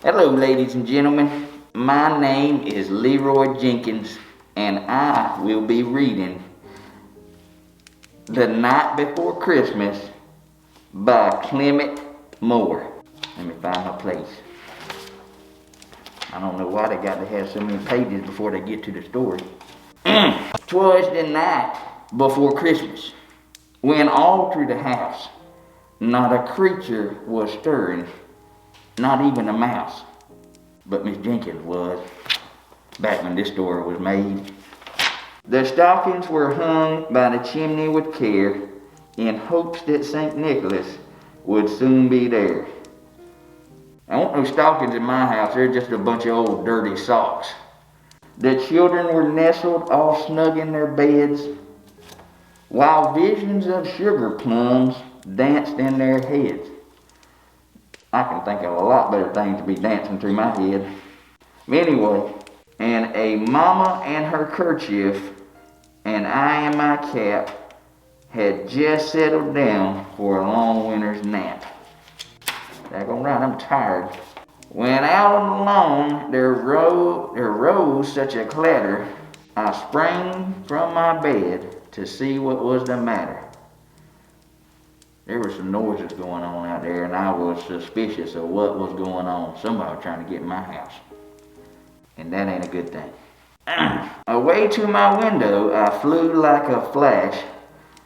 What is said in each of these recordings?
Hello, ladies and gentlemen. My name is Leroy Jenkins, and I will be reading The Night Before Christmas by Clement Moore. Let me find my place. I don't know why they got to have so many pages before they get to the story. 'Twas the night before Christmas, when all through the house not a creature was stirring, not even a mouse. But Miss Jenkins was, back when this story was made. The stockings were hung by the chimney with care, in hopes that St. Nicholas would soon be there. I want no stockings in my house, they're just a bunch of old dirty socks. The children were nestled all snug in their beds, while visions of sugar plums danced in their heads. I can think of a lot better things to be dancing through my head. Anyway, and a mama and her kerchief, and I and my cap had just settled down for a long winter's nap. Daggone right, I'm tired. When out on the lawn there rose such a clatter, I sprang from my bed to see what was the matter. There were some noises going on out there, and I was suspicious of what was going on. Somebody was trying to get in my house, and that ain't a good thing. Away to my window I flew like a flash,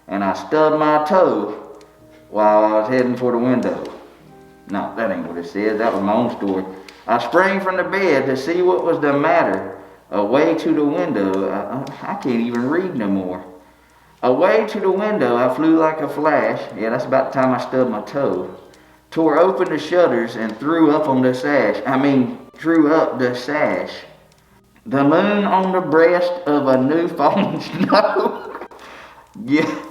and I stubbed my toe while I was heading for the window. No, that ain't what it said. That was my own story. I sprang from the bed to see what was the matter. Away to the window, I can't even read no more. Away to the window I flew like a flash. Yeah, that's about the time I stubbed my toe. Tore open the shutters and threw up the sash. The moon on the breast of a new fallen snow. Yeah.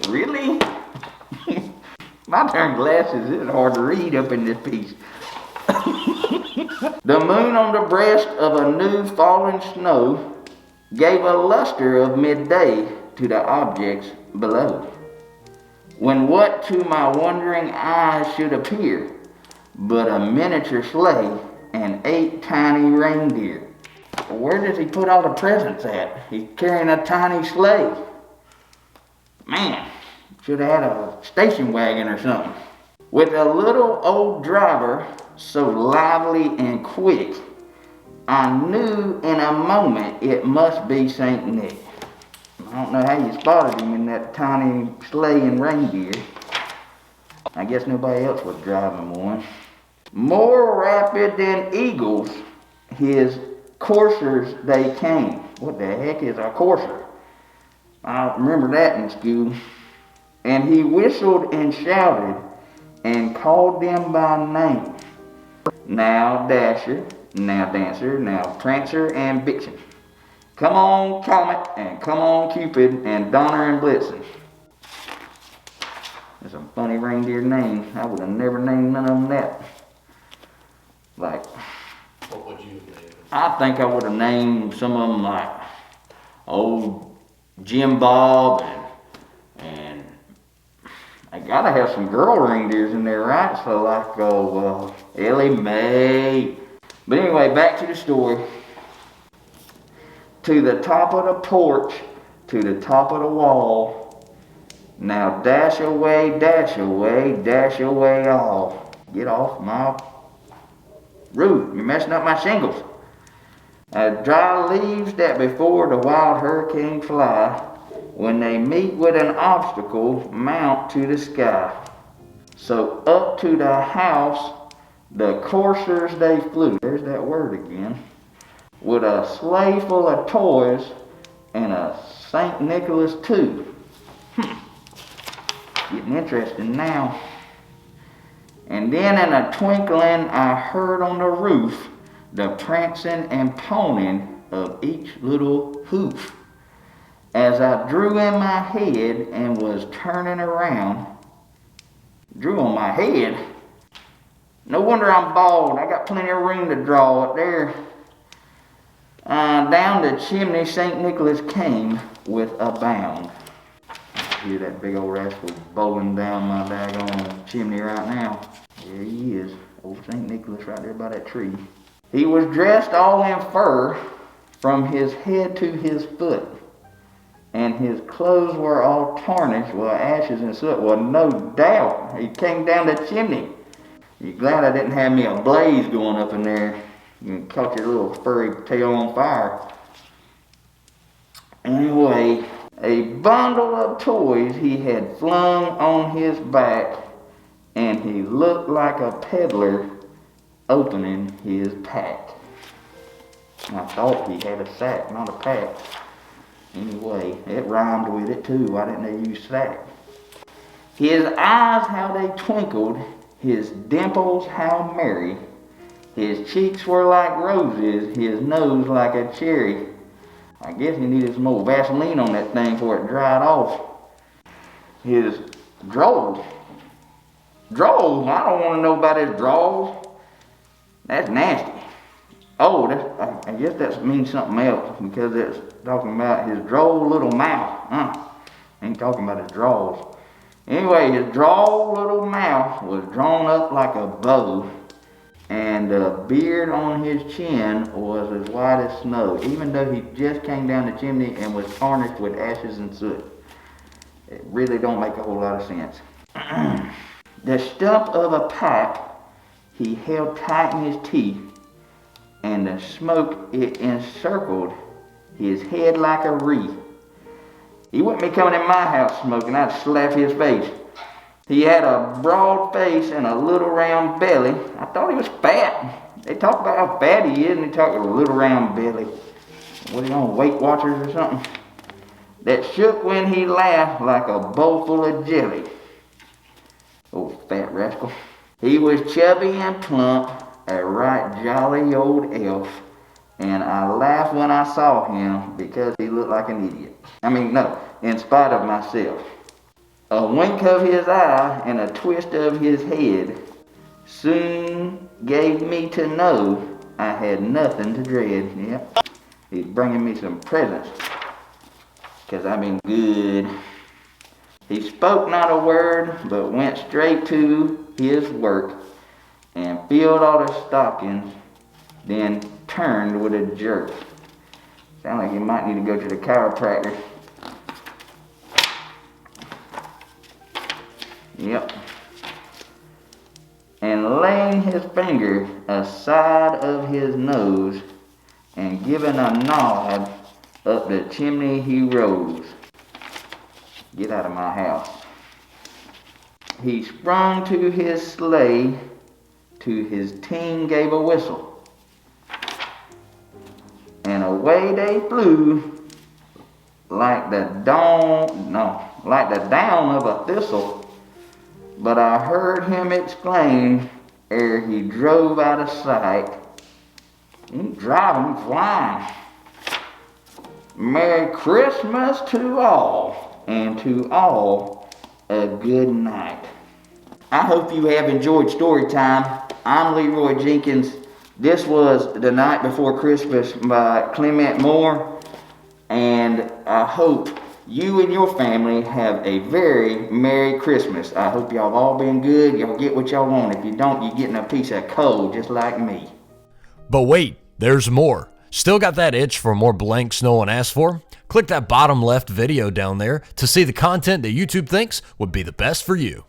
Really? My darn glasses, it's hard to read up in this piece. The moon on the breast of a new fallen snow gave a luster of midday to the objects below, when what to my wondering eyes should appear but a miniature sleigh and 8 tiny reindeer. Where does he put all the presents at? He's carrying a tiny sleigh. Man, should have had a station wagon or something. With a little old driver so lively and quick, I knew in a moment it must be St. Nick. I don't know how you spotted him in that tiny sleigh and reindeer. I guess nobody else was driving one. More rapid than eagles, his coursers they came. What the heck is a courser? I don't remember that in school. And he whistled and shouted and called them by name. Now Dasher, now Dancer, now Prancer and Vixen. Come on Comet, and come on Cupid, and Donner and Blitzen. There's some funny reindeer names. I would have never named none of them that. Like, what would you have named? I think I would have named some of them like old Jim Bob, and I gotta have some girl reindeers in there, right? So like, Ellie Mae. But anyway, back to the story. To the top of the porch, to the top of the wall. Now dash away, dash away, dash away all. Get off my roof, you're messing up my shingles. Dry leaves that before the wild hurricane fly, when they meet with an obstacle, mount to the sky. So up to the house, the coursers they flew. There's that word again. With a sleigh full of toys and a St. Nicholas too. Getting interesting now. And then in a twinkling I heard on the roof the prancing and pawing of each little hoof. As I drew in my head and was turning around, drew on my head. No wonder I'm bald. I got plenty of room to draw up there. Down the chimney St. Nicholas came with a bound. Hear that big old rascal bowling down my daggone chimney right now. There he is. Old St. Nicholas right there by that tree. He was dressed all in fur from his head to his foot. And his clothes were all tarnished with ashes and soot. Well, no doubt. He came down the chimney. You're glad I didn't have me a blaze going up in there. You caught your little furry tail on fire. Anyway, a bundle of toys he had flung on his back, and he looked like a peddler opening his pack. I thought he had a sack, not a pack. Anyway, it rhymed with it too. Why didn't they use sack? His eyes, how they twinkled. His dimples, how merry. His cheeks were like roses. His nose like a cherry. I guess he needed some more Vaseline on that thing before it dried off. His drawers. Drawers? I don't want to know about his drawers. That's nasty. Oh, I guess that means something else because it's talking about his droll little mouth. Ain't talking about his drawers. Anyway, his droll little mouth was drawn up like a bow, and the beard on his chin was as white as snow, even though he just came down the chimney and was tarnished with ashes and soot. It really don't make a whole lot of sense. The stump of a pipe he held tight in his teeth, and the smoke it encircled his head like a wreath. He wouldn't be coming in my house smoking, I'd slap his face. He had a broad face and a little round belly. I thought he was fat. They talk about how fat he is, and they talk about a little round belly. What are you on, Weight Watchers or something? That shook when he laughed like a bowl full of jelly. Old fat rascal. He was chubby and plump, a right jolly old elf, and I laughed when I saw him because he looked like an idiot. In spite of myself. A wink of his eye and a twist of his head soon gave me to know I had nothing to dread. Yep, he's bringing me some presents, because I've been good. He spoke not a word, but went straight to his work and filled all the stockings, then turned with a jerk. Sound like you might need to go to the chiropractor. Yep. And laying his finger aside of his nose and giving a nod up the chimney he rose. Get out of my house. He sprung to his sleigh, to his team gave a whistle, and away they flew like the down of a thistle. But I heard him exclaim ere he drove out of sight, "He's driving, he's flying. Merry Christmas to all, and to all a good night." I hope you have enjoyed story time. I'm Leroy Jenkins. This was The Night Before Christmas by Clement Moore, and I hope you and your family have a very Merry Christmas. I hope y'all all been good. Y'all get what y'all want. If you don't, you're getting a piece of coal just like me. But wait, there's more. Still got that itch for more blanks no one asked for? Click that bottom left video down there to see the content that YouTube thinks would be the best for you.